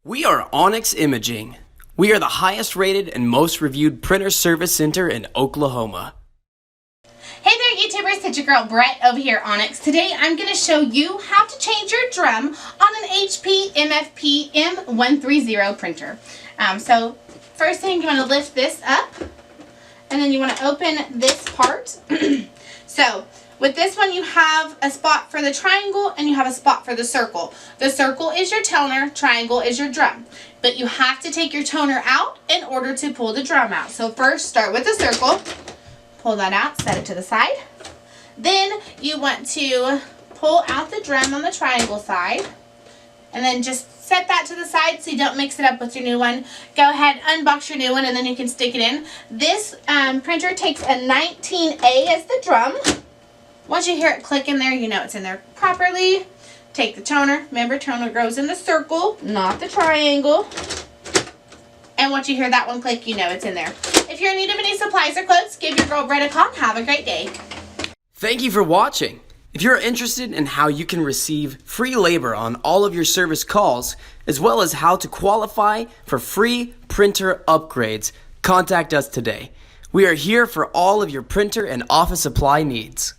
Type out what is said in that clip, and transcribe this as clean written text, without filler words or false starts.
We are Onyx Imaging. We are the highest rated and most reviewed printer service center in Oklahoma. Hey there YouTubers, it's your girl Brett over here at Onyx. Today I'm going to show you how to change your drum on an HP MFP M-130 printer. So first thing, you want to lift this up and then you want to open this part. So with this one you have a spot for the triangle and you have a spot for the circle. The circle is your toner, triangle is your drum. But you have to take your toner out in order to pull the drum out. So first start with the circle. Pull that out, set it to the side. Then you want to pull out the drum on the triangle side. And then just set that to the side so you don't mix it up with your new one. Go ahead, unbox your new one, and then you can stick it in. This printer takes a 19A as the drum. Once you hear it click in there, you know it's in there properly. Take the toner. Remember, toner goes in the circle, not the triangle. And once you hear that one click, you know it's in there. If you're in need of any supplies or quotes, give your girl Brett a call. Have a great day. Thank you for watching. If you're interested in how you can receive free labor on all of your service calls, as well as how to qualify for free printer upgrades, contact us today. We are here for all of your printer and office supply needs.